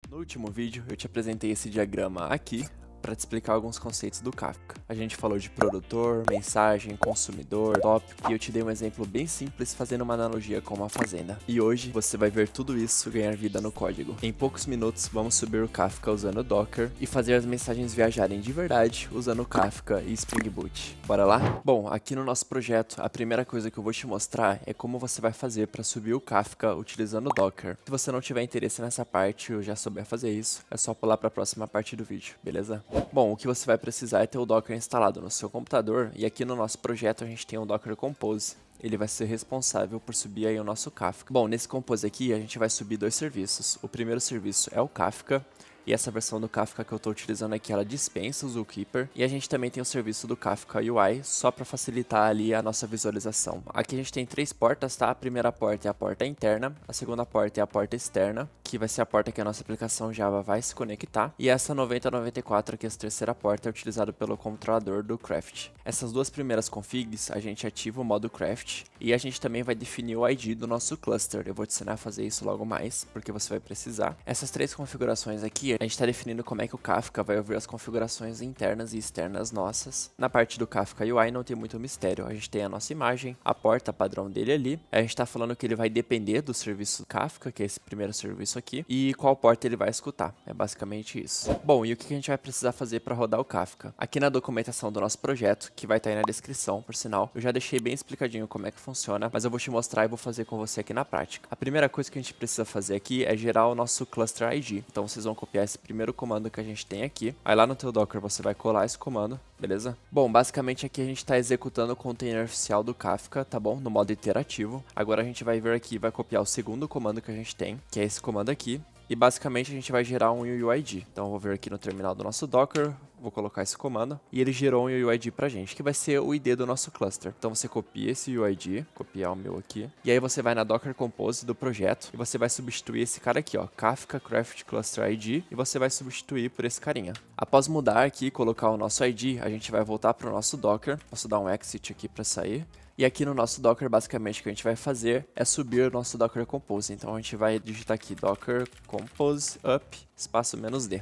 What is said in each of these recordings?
No último vídeo, eu te apresentei esse diagrama aqui para te explicar alguns conceitos do Kafka. A gente falou de produtor, mensagem, consumidor, tópico, e eu te dei um exemplo bem simples fazendo uma analogia com uma fazenda. E hoje você vai ver tudo isso ganhar vida no código. Em poucos minutos, vamos subir o Kafka usando o Docker e fazer as mensagens viajarem de verdade usando o Kafka e Spring Boot. Bora lá? Bom, aqui no nosso projeto, a primeira coisa que eu vou te mostrar é como você vai fazer para subir o Kafka utilizando o Docker. Se você não tiver interesse nessa parte ou já souber fazer isso, é só pular para a próxima parte do vídeo, beleza? Bom, o que você vai precisar é ter o Docker instalado no seu computador, e aqui no nosso projeto a gente tem o Docker Compose. Ele vai ser responsável por subir aí o nosso Kafka. Bom, nesse Compose aqui a gente vai subir dois serviços. O primeiro serviço é o Kafka, e essa versão do Kafka que eu estou utilizando aqui, ela dispensa o Zookeeper. E a gente também tem o serviço do Kafka UI, só para facilitar ali a nossa visualização. Aqui a gente tem três portas, tá? A primeira porta é a porta interna, a segunda porta é a porta externa, que vai ser a porta que a nossa aplicação Java vai se conectar. E essa 9094 aqui, essa terceira porta, é utilizada pelo controlador do Craft. Essas duas primeiras configs, a gente ativa o modo Craft, e a gente também vai definir o ID do nosso cluster. Eu vou te ensinar a fazer isso logo mais, porque você vai precisar. Essas três configurações aqui, a gente está definindo como é que o Kafka vai ouvir as configurações internas e externas nossas. Na parte do Kafka UI não tem muito mistério. A gente tem a nossa imagem, a porta padrão dele ali. A gente está falando que ele vai depender do serviço Kafka, que é esse primeiro serviço aqui, e qual porta ele vai escutar. É basicamente isso. Bom, e o que a gente vai precisar fazer para rodar o Kafka? Aqui na documentação do nosso projeto, que vai estar aí na descrição, por sinal, eu já deixei bem explicadinho como é que funciona, mas eu vou te mostrar e vou fazer com você aqui na prática. A primeira coisa que a gente precisa fazer aqui é gerar o nosso cluster ID. Então vocês vão copiar esse primeiro comando que a gente tem aqui. Aí lá no teu Docker você vai colar esse comando, beleza? Bom, basicamente aqui a gente está executando o container oficial do Kafka, tá bom? No modo iterativo. Agora a gente vai vir aqui e vai copiar o segundo comando que a gente tem, que é esse comando aqui. E basicamente a gente vai gerar um UUID. Então eu vou vir aqui no terminal do nosso Docker, vou colocar esse comando, e ele gerou um UUID pra gente, que vai ser o ID do nosso cluster. Então você copia esse UUID, copiar o meu aqui, e aí você vai na Docker Compose do projeto, e você vai substituir esse cara aqui, ó, Kafka Craft Cluster ID, e você vai substituir por esse carinha. Após mudar aqui e colocar o nosso ID, a gente vai voltar pro nosso Docker. Posso dar um exit aqui para sair. E aqui no nosso Docker, basicamente, o que a gente vai fazer é subir o nosso Docker Compose. Então, a gente vai digitar aqui Docker Compose up, espaço "-d".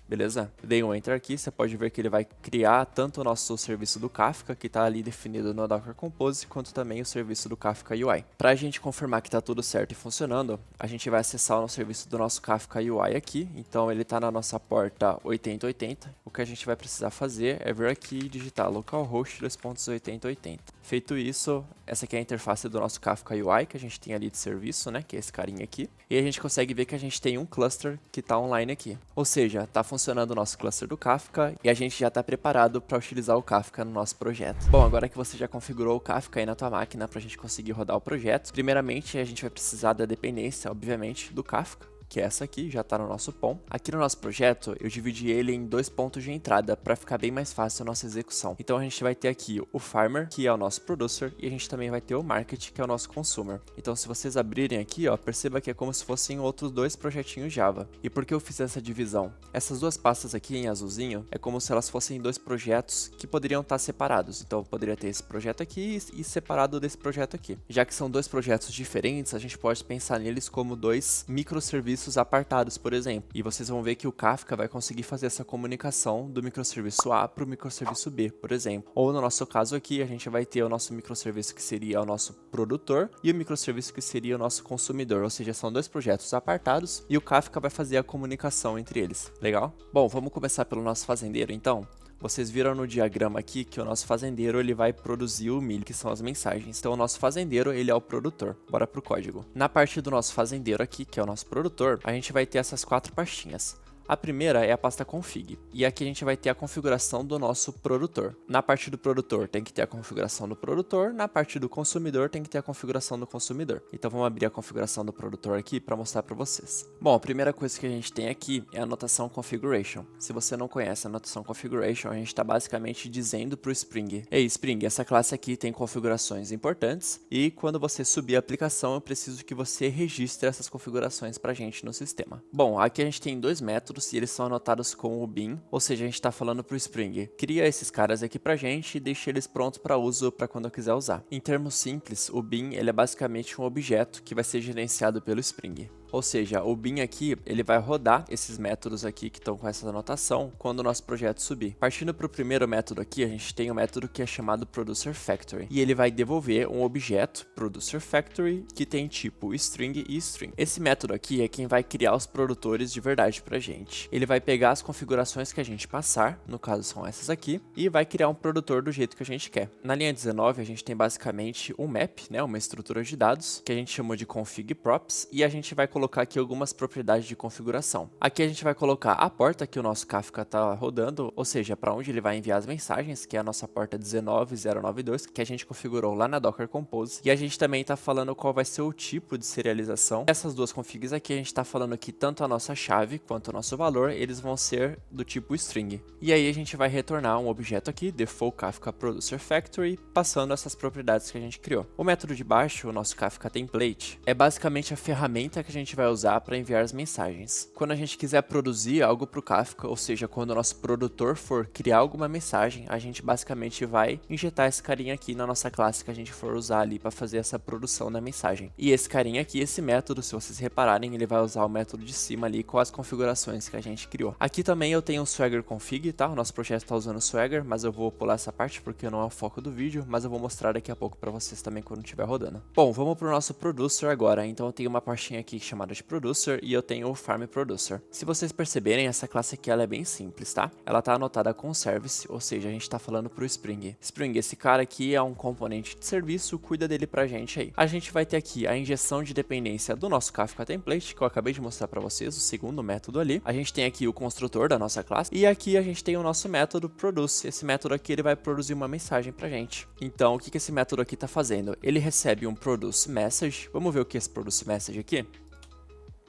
Beleza? Dei um Enter aqui, você pode ver que ele vai criar tanto o nosso serviço do Kafka, que está ali definido no Docker Compose, quanto também o serviço do Kafka UI. Para a gente confirmar que está tudo certo e funcionando, a gente vai acessar o serviço do nosso Kafka UI aqui. Então ele está na nossa porta 8080. O que a gente vai precisar fazer é vir aqui e digitar localhost 2.8080. Feito isso, essa aqui é a interface do nosso Kafka UI, que a gente tem ali de serviço, né, que é esse carinha aqui. E a gente consegue ver que a gente tem um cluster que está online aqui. Ou seja, está funcionando o nosso cluster do Kafka e a gente já está preparado para utilizar o Kafka no nosso projeto. Bom, agora que você já configurou o Kafka aí na tua máquina para a gente conseguir rodar o projeto, primeiramente a gente vai precisar da dependência, obviamente, do Kafka, que é essa aqui, já está no nosso POM. Aqui no nosso projeto, eu dividi ele em dois pontos de entrada para ficar bem mais fácil a nossa execução. Então a gente vai ter aqui o Farmer, que é o nosso Producer, e a gente também vai ter o Market, que é o nosso Consumer. Então se vocês abrirem aqui, ó, perceba que é como se fossem outros dois projetinhos Java. E por que eu fiz essa divisão? Essas duas pastas aqui em azulzinho, é como se elas fossem dois projetos que poderiam estar separados. Então eu poderia ter esse projeto aqui e separado desse projeto aqui. Já que são dois projetos diferentes, a gente pode pensar neles como dois microserviços apartados, por exemplo. E vocês vão ver que o Kafka vai conseguir fazer essa comunicação do microserviço A para o microserviço B, por exemplo. Ou no nosso caso aqui, a gente vai ter o nosso microserviço que seria o nosso produtor e o microserviço que seria o nosso consumidor. Ou seja, são dois projetos apartados e o Kafka vai fazer a comunicação entre eles. Legal? Bom, vamos começar pelo nosso fazendeiro, então. Vocês viram no diagrama aqui que o nosso fazendeiro ele vai produzir o milho, que são as mensagens. Então o nosso fazendeiro ele é o produtor. Bora pro código. Na parte do nosso fazendeiro aqui, que é o nosso produtor, a gente vai ter essas quatro pastinhas. A primeira é a pasta config, e aqui a gente vai ter a configuração do nosso produtor. Na parte do produtor tem que ter a configuração do produtor, na parte do consumidor tem que ter a configuração do consumidor. Então vamos abrir a configuração do produtor aqui para mostrar para vocês. Bom, a primeira coisa que a gente tem aqui é a notação configuration. Se você não conhece a notação configuration, a gente está basicamente dizendo para o Spring: ei, Spring, essa classe aqui tem configurações importantes e quando você subir a aplicação eu preciso que você registre essas configurações para a gente no sistema. Bom, aqui a gente tem dois métodos e eles são anotados com o bin, ou seja, a gente está falando para o Spring: cria esses caras aqui pra gente e deixa eles prontos para uso para quando eu quiser usar. Em termos simples, o bin ele é basicamente um objeto que vai ser gerenciado pelo Spring. Ou seja, o bin aqui, ele vai rodar esses métodos aqui que estão com essa anotação quando o nosso projeto subir. Partindo para o primeiro método aqui, a gente tem um método que é chamado producer factory, e ele vai devolver um objeto producer factory que tem tipo string e string. Esse método aqui é quem vai criar os produtores de verdade pra gente. Ele vai pegar as configurações que a gente passar, no caso são essas aqui, e vai criar um produtor do jeito que a gente quer. Na linha 19 a gente tem basicamente um map, né, uma estrutura de dados, que a gente chamou de config props, e a gente vai colocar aqui algumas propriedades de configuração. Aqui a gente vai colocar a porta que o nosso Kafka está rodando, ou seja, para onde ele vai enviar as mensagens, que é a nossa porta 19092, que a gente configurou lá na Docker Compose, e a gente também está falando qual vai ser o tipo de serialização. Essas duas configs aqui a gente está falando que tanto a nossa chave quanto o nosso valor, eles vão ser do tipo string. E aí a gente vai retornar um objeto aqui, default Kafka producer factory, passando essas propriedades que a gente criou. O método de baixo, o nosso Kafka template, é basicamente a ferramenta que a gente vai usar para enviar as mensagens. Quando a gente quiser produzir algo para o Kafka, ou seja, quando o nosso produtor for criar alguma mensagem, a gente basicamente vai injetar esse carinha aqui na nossa classe que a gente for usar ali para fazer essa produção da mensagem. E esse carinha aqui, esse método, se vocês repararem, ele vai usar o método de cima ali com as configurações que a gente criou. Aqui também eu tenho o Swagger config, tá? O nosso projeto está usando o Swagger, mas eu vou pular essa parte porque não é o foco do vídeo, mas eu vou mostrar daqui a pouco para vocês também quando estiver rodando. Bom, vamos para o nosso producer agora. Então eu tenho uma pastinha aqui chamada de producer e eu tenho o farm producer. Se vocês perceberem, essa classe aqui ela é bem simples, tá? Ela está anotada com service, ou seja, a gente está falando para o Spring. Spring, esse cara aqui é um componente de serviço, cuida dele pra gente aí. A gente vai ter aqui a injeção de dependência do nosso Kafka template, que eu acabei de mostrar para vocês, o segundo método ali. A gente tem aqui o construtor da nossa classe e aqui a gente tem o nosso método produce. Esse método aqui ele vai produzir uma mensagem pra gente. Então, o que esse método aqui está fazendo? Ele recebe um produce message. Vamos ver o que é esse produce message aqui?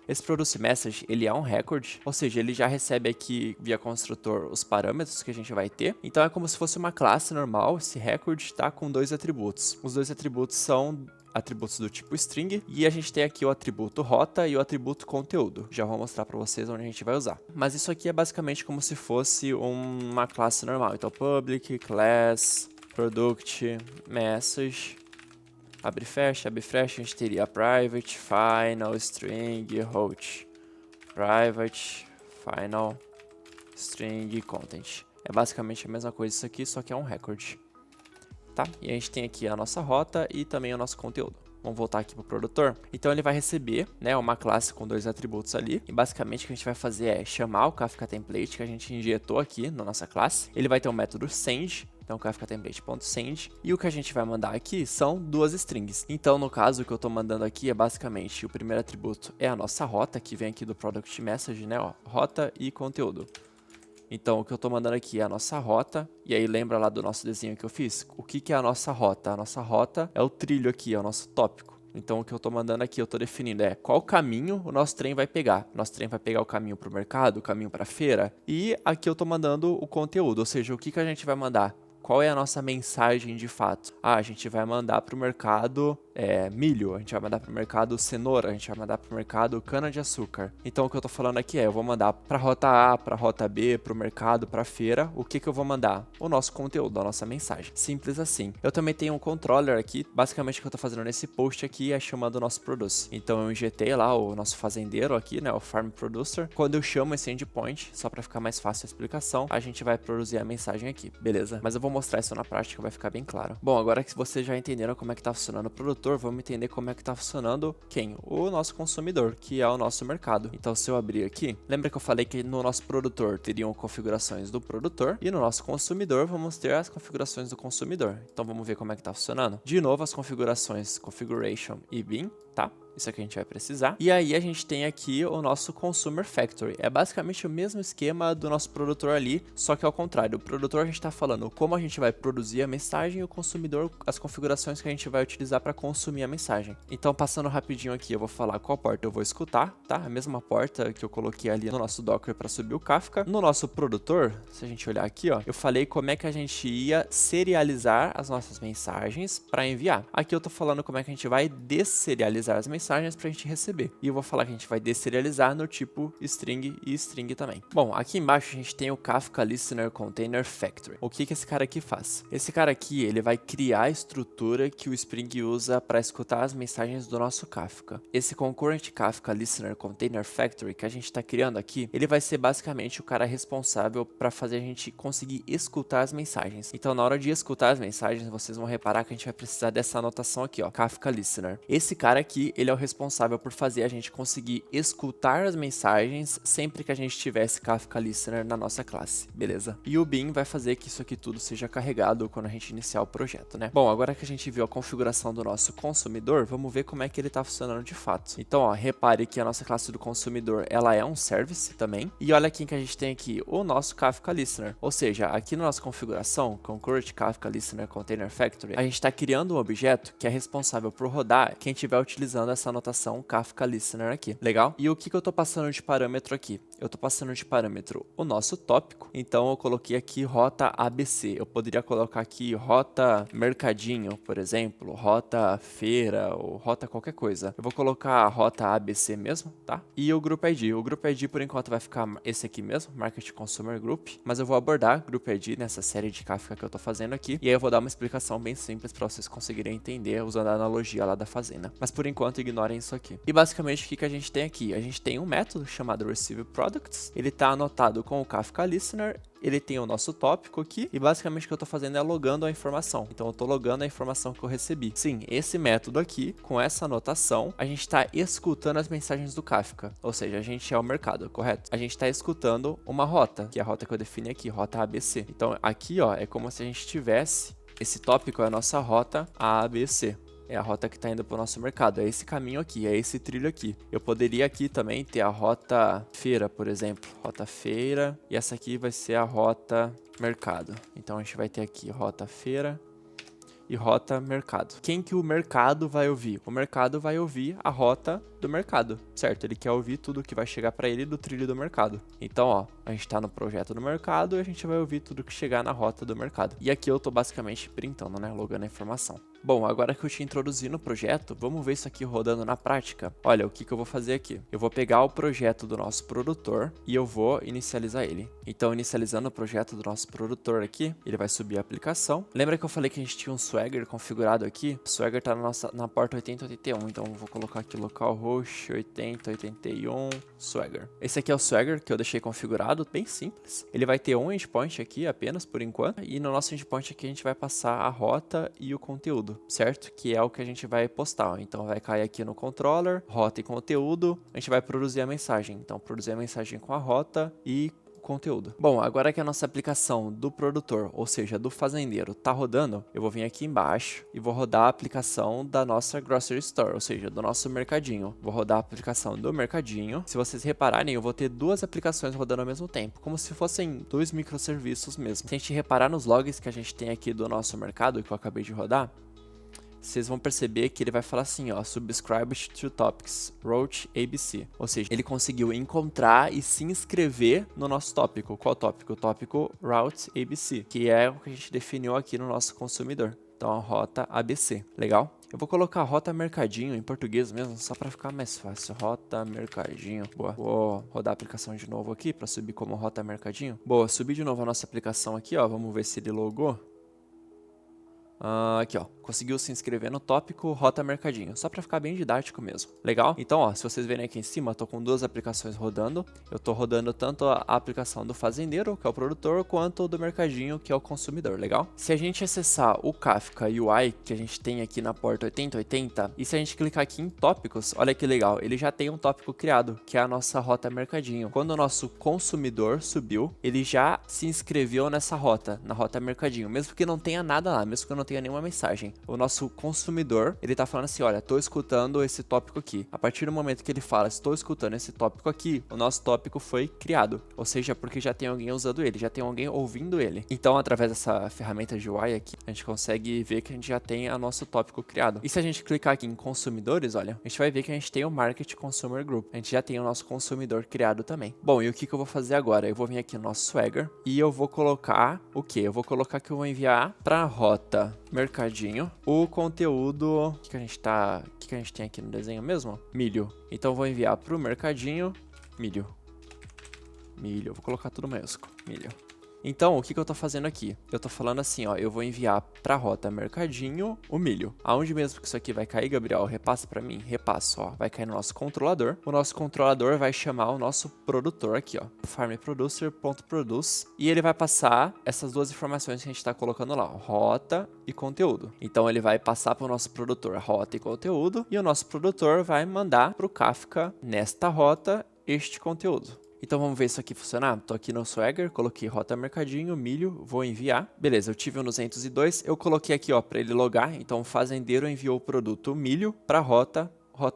Esse produce message, ele é um record, ou seja, ele já recebe aqui via construtor os parâmetros que a gente vai ter. Então é como se fosse uma classe normal, esse record está com dois atributos. Os dois atributos são atributos do tipo string, e a gente tem aqui o atributo rota e o atributo conteúdo. Já vou mostrar para vocês onde a gente vai usar. Mas isso aqui é basicamente como se fosse uma classe normal. Então public, class, product, message, abre fecha, a gente teria private, final, string, route. Private, final, string, content. É basicamente a mesma coisa isso aqui, só que é um record. Tá? E a gente tem aqui a nossa rota e também o nosso conteúdo. Vamos voltar aqui para o produtor. Então ele vai receber, né, uma classe com dois atributos ali. E basicamente o que a gente vai fazer é chamar o Kafka template que a gente injetou aqui na nossa classe. Ele vai ter um método send. Então, Kafka template.send, e o que a gente vai mandar aqui são duas strings. Então, no caso, o que eu estou mandando aqui é basicamente o primeiro atributo é a nossa rota, que vem aqui do product message, né, ó, rota e conteúdo. Então, o que eu estou mandando aqui é a nossa rota, e aí lembra lá do nosso desenho que eu fiz? O que é a nossa rota? A nossa rota é o trilho aqui, é o nosso tópico. Então, o que eu estou mandando aqui, eu estou definindo é qual caminho o nosso trem vai pegar. O nosso trem vai pegar o caminho para o mercado, o caminho para a feira, e aqui eu estou mandando o conteúdo, ou seja, o que a gente vai mandar. Qual é a nossa mensagem de fato? Ah, a gente vai mandar para o mercado milho, a gente vai mandar para o mercado cenoura, a gente vai mandar para o mercado cana-de-açúcar. Então o que eu estou falando aqui é, eu vou mandar para a rota A, para a rota B, para o mercado, para a feira. O que eu vou mandar? O nosso conteúdo, a nossa mensagem. Simples assim. Eu também tenho um controller aqui, basicamente o que eu estou fazendo nesse post aqui é chamando o nosso produce. Então eu injetei lá o nosso fazendeiro aqui, né, o farm producer. Quando eu chamo esse endpoint, só para ficar mais fácil a explicação, a gente vai produzir a mensagem aqui, beleza? Mas eu vou mostrar isso na prática, vai ficar bem claro. Bom, agora que vocês já entenderam como é que está funcionando o produtor, vamos entender como é que está funcionando quem? O nosso consumidor, que é o nosso mercado. Então, se eu abrir aqui, lembra que eu falei que no nosso produtor teriam configurações do produtor e no nosso consumidor vamos ter as configurações do consumidor. Então, vamos ver como é que está funcionando. De novo, as configurações configuration e bin, tá? Isso aqui a gente vai precisar. E aí a gente tem aqui o nosso Consumer Factory. É basicamente o mesmo esquema do nosso produtor ali, só que ao contrário. O produtor a gente está falando como a gente vai produzir a mensagem e o consumidor as configurações que a gente vai utilizar para consumir a mensagem. Então, passando rapidinho aqui, eu vou falar qual porta eu vou escutar, tá? A mesma porta que eu coloquei ali no nosso Docker para subir o Kafka. No nosso produtor, se a gente olhar aqui, ó, eu falei como é que a gente ia serializar as nossas mensagens para enviar. Aqui eu tô falando como é que a gente vai desserializar as mensagens mensagens para a gente receber. E eu vou falar que a gente vai deserializar no tipo string e string também. Bom, aqui embaixo a gente tem o Kafka Listener Container Factory. O que esse cara aqui faz? Esse cara aqui, ele vai criar a estrutura que o Spring usa para escutar as mensagens do nosso Kafka. Esse Concurrent Kafka Listener Container Factory que a gente está criando aqui, ele vai ser basicamente o cara responsável para fazer a gente conseguir escutar as mensagens. Então, na hora de escutar as mensagens, vocês vão reparar que a gente vai precisar dessa anotação aqui, ó, Kafka Listener. Esse cara aqui, ele é o responsável por fazer a gente conseguir escutar as mensagens sempre que a gente tivesse Kafka Listener na nossa classe, beleza? E o bin vai fazer que isso aqui tudo seja carregado quando a gente iniciar o projeto, né? Bom, agora que a gente viu a configuração do nosso consumidor, vamos ver como é que ele tá funcionando de fato. Então, ó, repare que a nossa classe do consumidor, ela é um service também. E olha aqui que a gente tem aqui o nosso Kafka Listener. Ou seja, aqui na nossa configuração, Concurrent Kafka Listener Container Factory, a gente está criando um objeto que é responsável por rodar quem estiver utilizando essa anotação Kafka Listener aqui. Legal? E o que eu estou passando de parâmetro aqui? Eu estou passando de parâmetro o nosso tópico. Então, eu coloquei aqui rota ABC. Eu poderia colocar aqui rota mercadinho, por exemplo, rota feira ou rota qualquer coisa. Eu vou colocar a rota ABC mesmo, tá? E o Group ID. O Group ID, por enquanto, vai ficar esse aqui mesmo, Market Consumer Group. Mas eu vou abordar Group ID nessa série de Kafka que eu tô fazendo aqui. E aí eu vou dar uma explicação bem simples para vocês conseguirem entender usando a analogia lá da fazenda. Mas por enquanto, ignorem isso aqui. E basicamente, o que a gente tem aqui? A gente tem um método chamado Receive Products. Ele tá anotado com o Kafka Listener. Ele tem o nosso tópico aqui e basicamente o que eu tô fazendo é logando a informação. Então eu tô logando a informação que eu recebi. Sim, esse método aqui, com essa anotação, a gente tá escutando as mensagens do Kafka. Ou seja, a gente é o mercado, correto? A gente tá escutando uma rota, que é a rota que eu defini aqui, rota ABC. Então aqui, ó, é como se a gente tivesse, esse tópico é a nossa rota ABC. É a rota que está indo para o nosso mercado, é esse caminho aqui, é esse trilho aqui. Eu poderia aqui também ter a rota feira, por exemplo, rota feira, e essa aqui vai ser a rota mercado. Então a gente vai ter aqui rota feira e rota mercado. Quem que o mercado vai ouvir? O mercado vai ouvir a rota do mercado, certo? Ele quer ouvir tudo que vai chegar para ele do trilho do mercado. Então, ó, a gente está no projeto do mercado e a gente vai ouvir tudo que chegar na rota do mercado. E aqui eu tô basicamente printando, né, logando a informação. Bom, agora que eu te introduzi no projeto, vamos ver isso aqui rodando na prática. Olha, o que eu vou fazer aqui? Eu vou pegar o projeto do nosso produtor e eu vou inicializar ele. Então, inicializando o projeto do nosso produtor aqui, ele vai subir a aplicação. Lembra que eu falei que a gente tinha um Swagger configurado aqui? O Swagger tá na porta 8081, então eu vou colocar aqui localhost 8081 Swagger. Esse aqui é o Swagger que eu deixei configurado, bem simples. Ele vai ter um endpoint aqui apenas por enquanto, e no nosso endpoint aqui a gente vai passar a rota e o conteúdo, certo? Que é o que a gente vai postar. Então vai cair aqui no controller, rota e conteúdo, a gente vai produzir a mensagem. Então produzir a mensagem com a rota e conteúdo. Bom, agora que a nossa aplicação do produtor, ou seja, do fazendeiro, tá rodando, eu vou vir aqui embaixo e vou rodar a aplicação da nossa Grocery Store, ou seja, do nosso mercadinho. Vou rodar a aplicação do mercadinho. Se vocês repararem, eu vou ter duas aplicações rodando ao mesmo tempo, como se fossem dois microserviços mesmo. Se a gente reparar nos logs que a gente tem aqui do nosso mercado, que eu acabei de rodar, vocês vão perceber que ele vai falar assim, ó, subscribed to topics, route ABC. Ou seja, ele conseguiu encontrar e se inscrever no nosso tópico. Qual tópico? O tópico route ABC, que é o que a gente definiu aqui no nosso consumidor. Então, a rota ABC. Legal? Eu vou colocar rota mercadinho em português mesmo, só para ficar mais fácil. Rota mercadinho. Boa. Vou rodar a aplicação de novo aqui para subir como rota mercadinho. Boa, subi de novo a nossa aplicação aqui, ó. Vamos ver se ele logou. Aqui, ó, conseguiu se inscrever no tópico Rota Mercadinho, só para ficar bem didático mesmo. Legal? Então, ó, se vocês verem aqui em cima, eu tô com duas aplicações rodando. Eu tô rodando tanto a aplicação do fazendeiro, que é o produtor, quanto do mercadinho, que é o consumidor. Legal? Se a gente acessar o Kafka UI que a gente tem aqui na porta 8080, e se a gente clicar aqui em tópicos, olha que legal, ele já tem um tópico criado, que é a nossa Rota Mercadinho. Quando o nosso consumidor subiu, ele já se inscreveu nessa rota, na Rota Mercadinho, mesmo que não tenha nada lá, mesmo que não tenha nenhuma mensagem. O nosso consumidor, ele tá falando assim, olha, tô escutando esse tópico aqui. A partir do momento que ele fala, estou escutando esse tópico aqui, o nosso tópico foi criado. Ou seja, porque já tem alguém usando ele, já tem alguém ouvindo ele. Então, através dessa ferramenta de UI aqui, a gente consegue ver que a gente já tem o nosso tópico criado. E se a gente clicar aqui em consumidores, olha, a gente vai ver que a gente tem o Market Consumer Group. A gente já tem o nosso consumidor criado também. Bom, e o que eu vou fazer agora? Eu vou vir aqui no nosso Swagger e eu vou colocar o quê? Eu vou colocar que eu vou enviar para a rota mercadinho mercadinho. O conteúdo, o que a gente tem aqui no desenho mesmo? Milho. Então eu vou enviar pro mercadinho milho. Milho, vou colocar tudo maiúsculo, milho. Então, o que eu tô fazendo aqui? Eu tô falando assim, ó, eu vou enviar pra rota mercadinho o milho. Aonde mesmo que isso aqui vai cair, Gabriel? Repassa pra mim? Repasso, ó. Vai cair no nosso controlador. O nosso controlador vai chamar o nosso produtor aqui, ó. farmproducer.produce. E ele vai passar essas duas informações que a gente tá colocando lá, ó, rota e conteúdo. Então, ele vai passar pro nosso produtor rota e conteúdo. E o nosso produtor vai mandar pro Kafka, nesta rota, este conteúdo. Então vamos ver isso aqui funcionar. Tô aqui no Swagger, coloquei rota mercadinho, milho, vou enviar. Beleza, eu tive um 202, eu coloquei aqui, ó, para ele logar. Então o fazendeiro enviou o produto milho para rota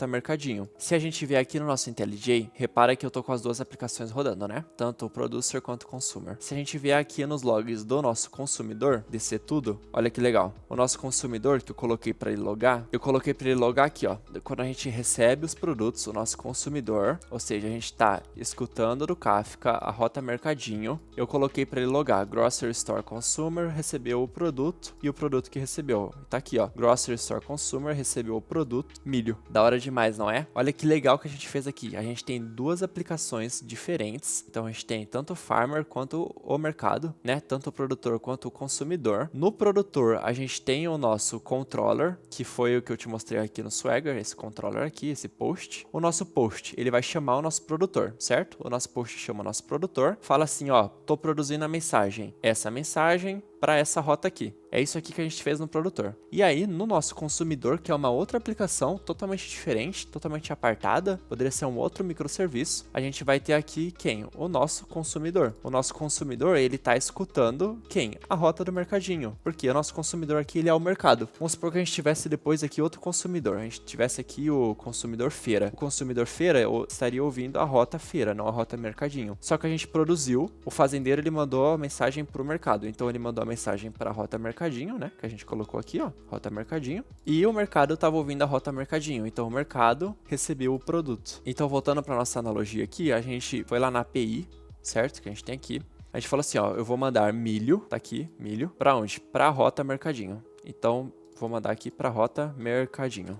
mercadinho. Se a gente vier aqui no nosso IntelliJ, repara que eu tô com as duas aplicações rodando, né? Tanto o Producer quanto o Consumer. Se a gente vier aqui nos logs do nosso consumidor, descer tudo, olha que legal. O nosso consumidor, que eu coloquei para ele logar, eu coloquei para ele logar aqui, ó. Quando a gente recebe os produtos, o nosso consumidor, ou seja, a gente tá escutando do Kafka a rota mercadinho, eu coloquei para ele logar. Grocery Store Consumer recebeu o produto e o produto que recebeu. Tá aqui, ó. Grocery Store Consumer recebeu o produto milho. Da hora demais, não é? Olha que legal que a gente fez aqui. A gente tem duas aplicações diferentes. Então a gente tem tanto o farmer quanto o mercado, né? Tanto o produtor quanto o consumidor. No produtor, a gente tem o nosso controller, que foi o que eu te mostrei aqui no Swagger, esse controller aqui, esse post. O nosso post, ele vai chamar o nosso produtor, certo? O nosso post chama o nosso produtor, fala assim, ó, tô produzindo a mensagem. Essa mensagem para essa rota aqui. É isso aqui que a gente fez no produtor. E aí, no nosso consumidor, que é uma outra aplicação totalmente diferente, totalmente apartada, poderia ser um outro microserviço, a gente vai ter aqui quem? O nosso consumidor. O nosso consumidor, ele tá escutando quem? A rota do mercadinho. Porque o nosso consumidor aqui, ele é o mercado. Vamos supor que a gente tivesse depois aqui outro consumidor. A gente tivesse aqui o consumidor feira. O consumidor feira estaria ouvindo a rota feira, não a rota mercadinho. Só que a gente produziu, o fazendeiro, ele mandou a mensagem pro mercado. Então, ele mandou a mensagem para a rota mercadinho, né? Que a gente colocou aqui, ó, rota mercadinho. E o mercado estava ouvindo a rota mercadinho. Então o mercado recebeu o produto. Então voltando para nossa analogia aqui, a gente foi lá na API, certo? Que a gente tem aqui. A gente falou assim, ó, eu vou mandar milho, tá aqui, milho, para onde? Para a rota mercadinho. Então vou mandar aqui para a rota mercadinho.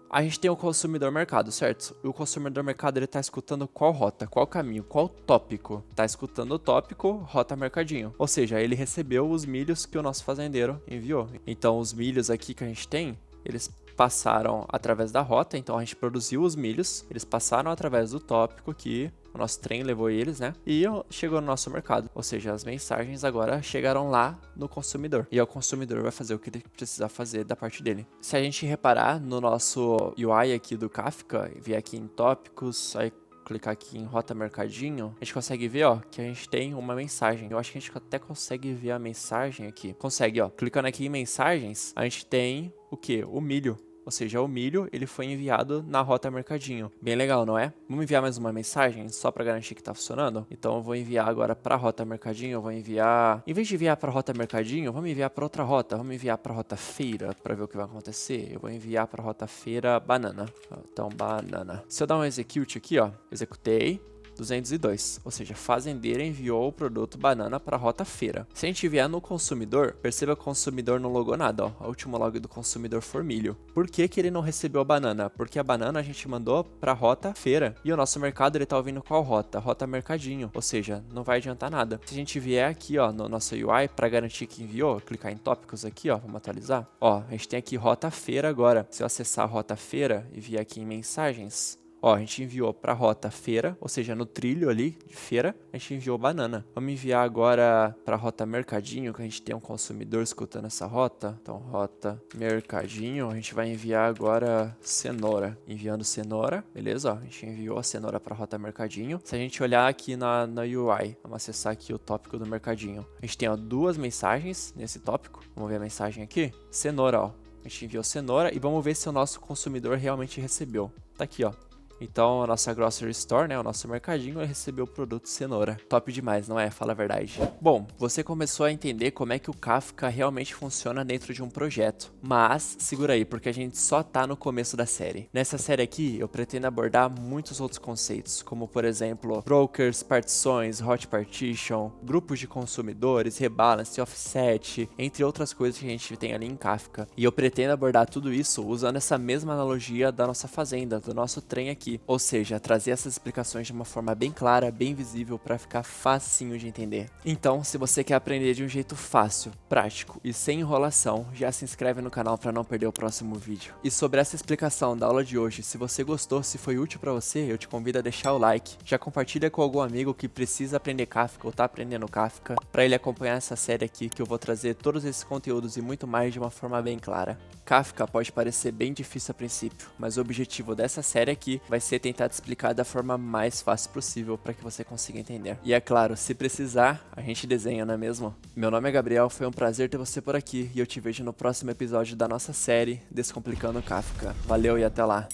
A gente tem o consumidor mercado, certo? E o consumidor mercado, ele tá escutando qual rota, qual caminho, qual tópico. Tá escutando o tópico rota mercadinho. Ou seja, ele recebeu os milhos que o nosso fazendeiro enviou. Então, os milhos aqui que a gente tem, eles passaram através da rota. Então, a gente produziu os milhos, eles passaram através do tópico que o nosso trem levou eles, né? E chegou no nosso mercado. Ou seja, as mensagens agora chegaram lá no consumidor. E o consumidor vai fazer o que ele precisa fazer da parte dele. Se a gente reparar no nosso UI aqui do Kafka, vier aqui em tópicos, aí clicar aqui em rota mercadinho, a gente consegue ver, ó, que a gente tem uma mensagem. Eu acho que a gente até consegue ver a mensagem aqui. Consegue, ó. Clicando aqui em mensagens, a gente tem o quê? O milho. Ou seja, o milho, ele foi enviado na rota mercadinho. Bem legal, não é? Vamos enviar mais uma mensagem só para garantir que tá funcionando? Então eu vou enviar agora para a rota mercadinho, eu vou enviar... Em vez de enviar para a rota mercadinho, vamos enviar para outra rota. Vamos enviar para a rota feira para ver o que vai acontecer. Eu vou enviar para a rota feira banana. Então, banana. Se eu dar um execute aqui, ó, executei. 202, ou seja, fazendeiro enviou o produto banana para a rota feira. Se a gente vier no consumidor, perceba que o consumidor não logou nada, ó. A última log do consumidor for milho. Por que que ele não recebeu a banana? Porque a banana a gente mandou para a rota feira. E o nosso mercado, ele tá ouvindo qual rota? Rota mercadinho, ou seja, não vai adiantar nada. Se a gente vier aqui, ó, no nosso UI, para garantir que enviou, clicar em tópicos aqui, ó, vamos atualizar. Ó, a gente tem aqui rota feira agora. Se eu acessar a rota feira e vier aqui em mensagens... Ó, a gente enviou para a rota feira, ou seja, no trilho ali de feira, a gente enviou banana. Vamos enviar agora para a rota mercadinho, que a gente tem um consumidor escutando essa rota. Então, rota mercadinho, a gente vai enviar agora cenoura. Enviando cenoura, beleza? Ó, a gente enviou a cenoura para a rota mercadinho. Se a gente olhar aqui na UI, vamos acessar aqui o tópico do mercadinho. A gente tem, ó, duas mensagens nesse tópico. Vamos ver a mensagem aqui? Cenoura, ó. A gente enviou cenoura e vamos ver se o nosso consumidor realmente recebeu. Tá aqui, ó. Então a nossa grocery store, né, o nosso mercadinho, recebeu o produto cenoura. Top demais, não é? Fala a verdade. Bom, você começou a entender como é que o Kafka realmente funciona dentro de um projeto. Mas segura aí, porque a gente só tá no começo da série. Nessa série aqui, eu pretendo abordar muitos outros conceitos, como por exemplo, brokers, partições, hot partition, grupos de consumidores, rebalance, offset, entre outras coisas que a gente tem ali em Kafka. E eu pretendo abordar tudo isso usando essa mesma analogia da nossa fazenda, do nosso trem aqui. Ou seja, trazer essas explicações de uma forma bem clara, bem visível, para ficar facinho de entender. Então, se você quer aprender de um jeito fácil, prático e sem enrolação, já se inscreve no canal para não perder o próximo vídeo. E sobre essa explicação da aula de hoje, se você gostou, se foi útil para você, eu te convido a deixar o like, já compartilha com algum amigo que precisa aprender Kafka ou tá aprendendo Kafka, para ele acompanhar essa série aqui que eu vou trazer todos esses conteúdos e muito mais de uma forma bem clara. Kafka pode parecer bem difícil a princípio, mas o objetivo dessa série aqui vai ser tentar te explicar da forma mais fácil possível para que você consiga entender. E é claro, se precisar, a gente desenha, não é mesmo? Meu nome é Gabriel, foi um prazer ter você por aqui e eu te vejo no próximo episódio da nossa série Descomplicando Kafka. Valeu e até lá!